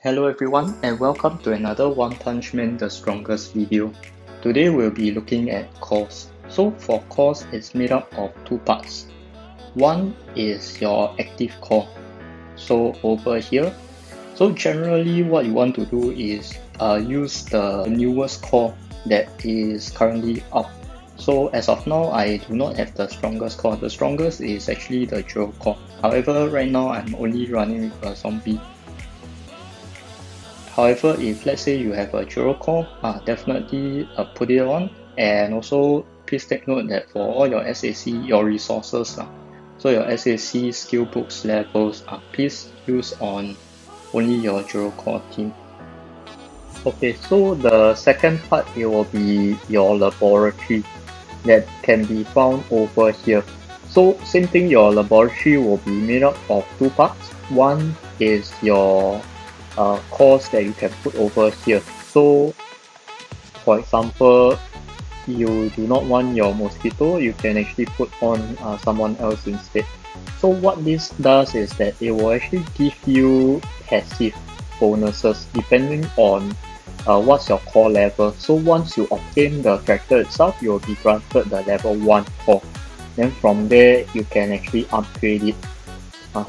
Hello everyone and welcome to another One Punch Man The Strongest video. Today we'll be looking at cores. So for cores, it's made up of two parts. One is your active core. So over here, so generally what you want to do is use the newest core that is currently up. So as of now, I do not have the strongest core. The strongest is actually the dual core. However, right now I'm only running with a zombie. However, if let's say you have a dual core, definitely put it on, and also please take note that for all your SAC, your resources, so your SAC skill books levels, please use on only your dual core team. Okay, so the second part, it will be your laboratory that can be found over here. So same thing, your laboratory will be made up of two parts. One is your cores that you can put over here. So for example, you do not want your mosquito, you can actually put on someone else instead. So what this does is that it will actually give you passive bonuses depending on what's your core level. So once you obtain the character itself, you will be granted the level 1 core. Then from there, you can actually upgrade it.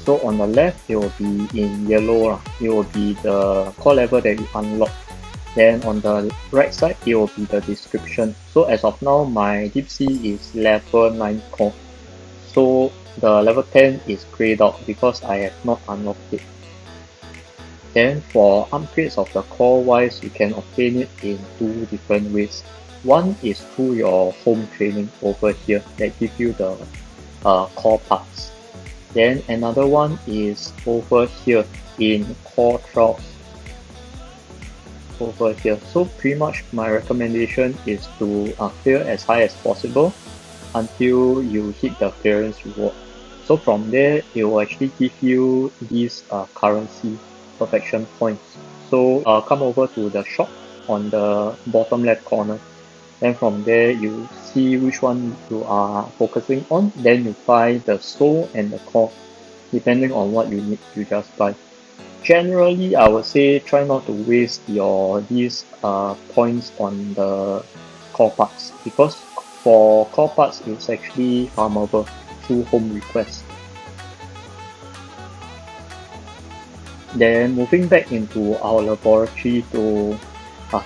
So on the left, it will be in yellow. It will be the core level that you unlock. Then on the right side, it will be the description. So as of now, my Deep Sea is level 9 core. So the level 10 is grayed out because I have not unlocked it. Then for upgrades of the core wise, you can obtain it in two different ways. One is through your home training over here that give you the core parts. Then another one is over here in core trials. Over here. So pretty much my recommendation is to clear as high as possible until you hit the clearance reward. So from there, it will actually give you these currency perfection points. So come over to the shop on the bottom left corner. Then from there, you see which one you are focusing on. Then you buy the soul and the core. Depending on what you need, you just buy. Generally, I would say try not to waste these points on the core parts, because for core parts it's actually farmable through home request. Then moving back into our laboratory to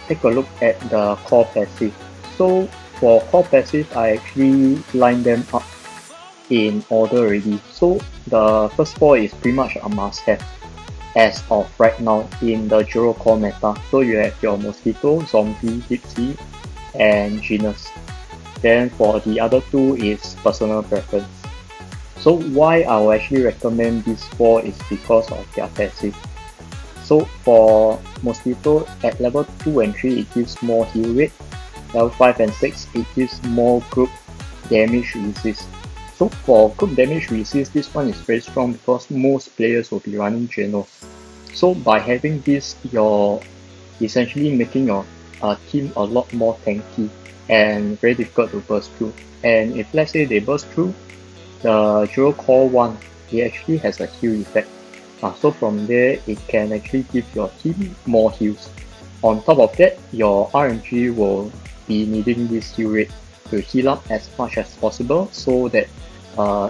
take a look at the core passive. So for core passive, I actually line them up in order already. So the first four is pretty much a must-have as of right now in the dual core meta. So you have your mosquito, zombie, deep sea, and genus. Then for the other two is personal preference. So why I will actually recommend these four is because of their passive. So for mosquito at level 2 and 3, it gives more heal rate. Level 5 and 6, it gives more group damage resist. So for group damage resist, this one is very strong because most players will be running Genos. So by having this, you're essentially making your team a lot more tanky and very difficult to burst through. And if let's say they burst through, the dual core one, it actually has a heal effect. So from there, it can actually give your team more heals. On top of that, your RNG will be needing this heal rate to heal up as much as possible so that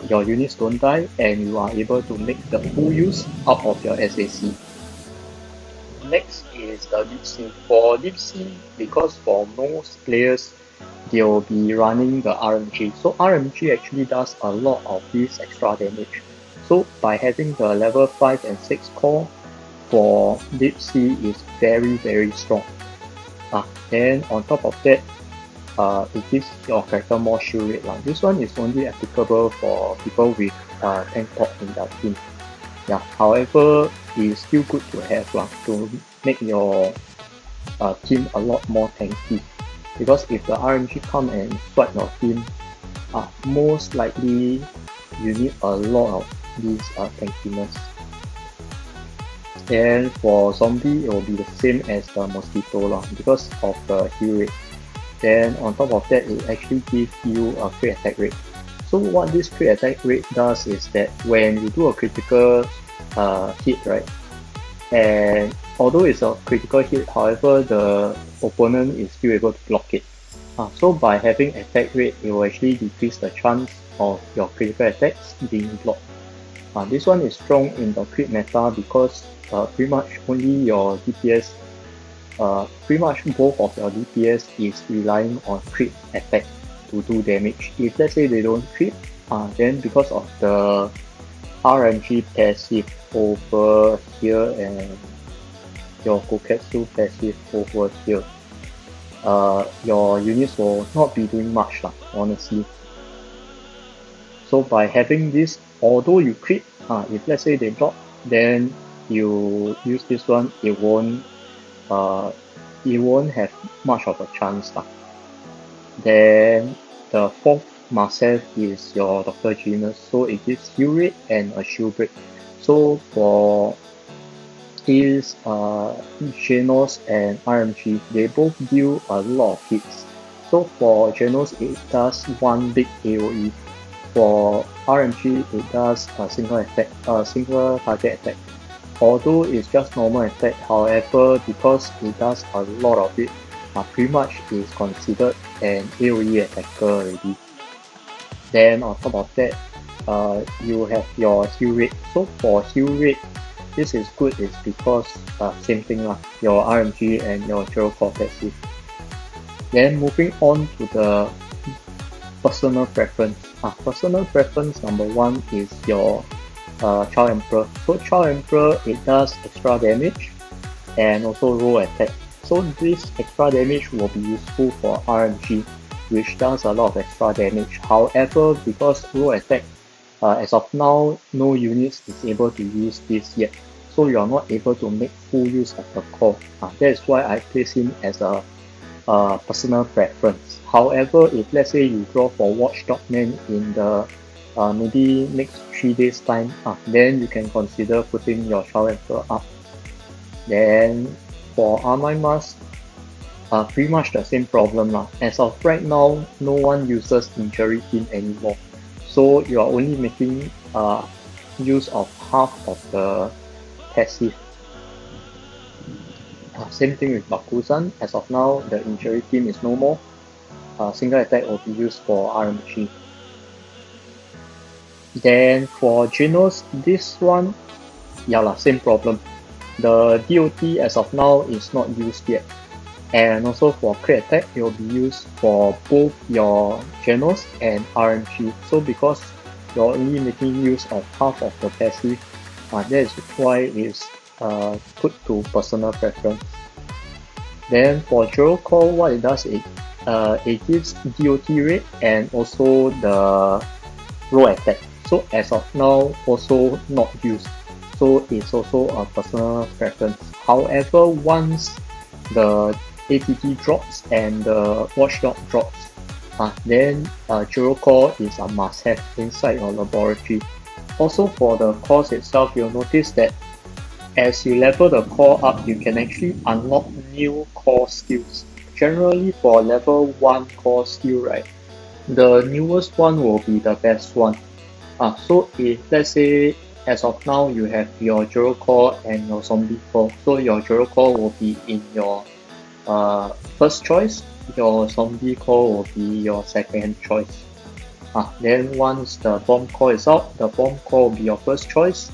your units don't die and you are able to make the full use out of your SAC. Next is the Deep Sea. For Deep Sea, because for most players, they will be running the RNG. So RNG actually does a lot of this extra damage. So by having the level 5 and 6 core for Deep Sea is very very strong. Then on top of that, it gives your character more shield rate. This one is only applicable for people with tank top in their team. However, it is still good to have to make your team a lot more tanky. Because if the RNG come and swipe your team, most likely you need a lot of these tankiness. And for zombie, it will be the same as the mosquito because of the heal rate. Then on top of that, it actually gives you a crit attack rate. So what this crit attack rate does is that when you do a critical hit, right, and although it's a critical hit, however, the opponent is still able to block it. So by having attack rate, it will actually decrease the chance of your critical attacks being blocked. This one is strong in the crit meta because pretty much only your DPS, pretty much both of your DPS is relying on crit attack to do damage. If let's say they don't crit, then because of the RNG passive over here and your Koketsu passive over here, your units will not be doing much lah, honestly. So by having this, although you crit, if let's say they block, then you use this one, it won't have much of a chance lah. Then the fourth must have is your Dr. Genius, so it gives heal rate and a shield break. So for is Genos and RMG, they both deal a lot of hits. So for Genos, it does one big AoE. For RMG, it does a single target attack. Although it's just normal attack, however, because it does a lot of it, pretty much is considered an AoE attacker already. Then on top of that, you have your heal rate. So for heal rate, this is good is because same thing lah, your RMG and your Zero Core passive. Then moving on to the personal preference. Personal preference number one is your Child Emperor. So Child Emperor, it does extra damage and also roll attack. So this extra damage will be useful for RMG, which does a lot of extra damage. However, because roll attack, as of now, no units is able to use this yet, so you are not able to make full use of the core. That is why I place him as a personal preference. However, if let's say you draw for Watchdog Man in the maybe next 3 days time, then you can consider putting your Child Emperor up. Then for Armai Mask, pretty much the same problem lah. As of right now, no one uses Injury Team anymore, so you are only making use of half of the passive. Same thing with Bakusan. As of now, the Injury Team is no more. Single attack will be used for RMG. Then for Genos, this one, same problem. The DOT as of now is not used yet. And also for crit attack, it will be used for both your Genos and RMG. So because you're only making use of half of the passive, that is why it's put to personal preference. Then for Zero Core, what it does is it gives DOT rate and also the roll attack. So as of now, also not used. So it's also a personal preference. However, once the ATT drops and the Watchdog drops, then Zero Core is a must-have inside your laboratory. Also for the cores itself, you'll notice that as you level the core up, you can actually unlock new core skills. Generally for level 1 core skill, right, the newest one will be the best one. So if let's say as of now you have your Zero Core and your Zombie Core, so your Zero Core will be in your first choice, your Zombie Core will be your second choice. Then once the Bomb Core is out, the Bomb Core will be your first choice,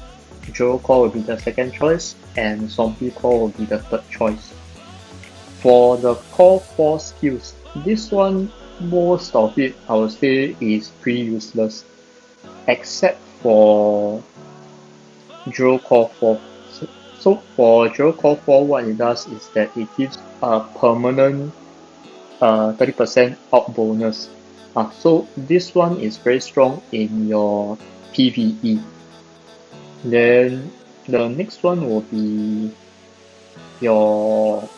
Zero Core will be the second choice, and Zombie Core will be the third choice. For the Core 4 skills, this one, most of it I would say is pretty useless, except for Zero Core 4. So for Zero Core 4, what it does is that it gives a permanent 30% out bonus. So this one is very strong in your PvE. Then the next one will be your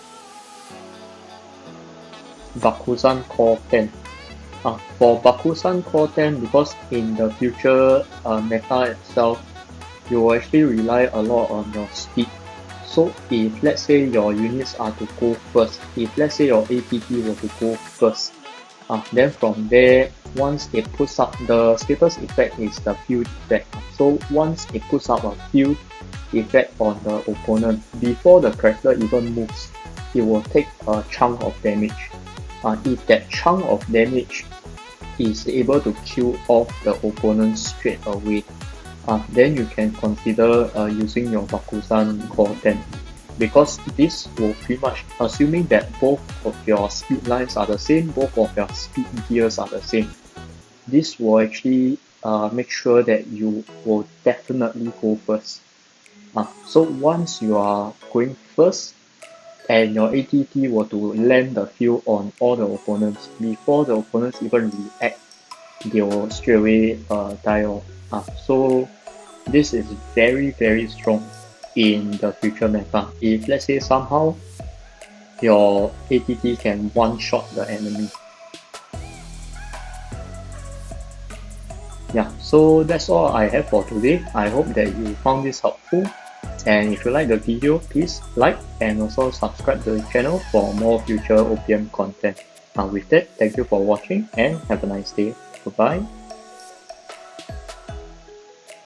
Bakusan Core 10. For Bakusan Core 10, because in the future meta itself, you will actually rely a lot on your speed. So if let's say your units are to go first, if let's say your ATT were to go first, then from there, once it puts up, the status effect is the field effect. So once it puts up a field, effect on the opponent. Before the character even moves, it will take a chunk of damage. If that chunk of damage is able to kill off the opponent straight away, then you can consider using your Bakusan Core 10, because this will pretty much, assuming that both of your speed lines are the same, both of your speed gears are the same, this will actually make sure that you will definitely go first. So once you are going first and your ATT were to land the field on all the opponents, before the opponents even react, they will straight away die off. So this is very very strong in the future meta. If let's say somehow your ATT can one-shot the enemy. Yeah, so that's all I have for today. I hope that you found this helpful. And if you like the video, please like and also subscribe to the channel for more future OPM content. With that, thank you for watching and have a nice day. Goodbye.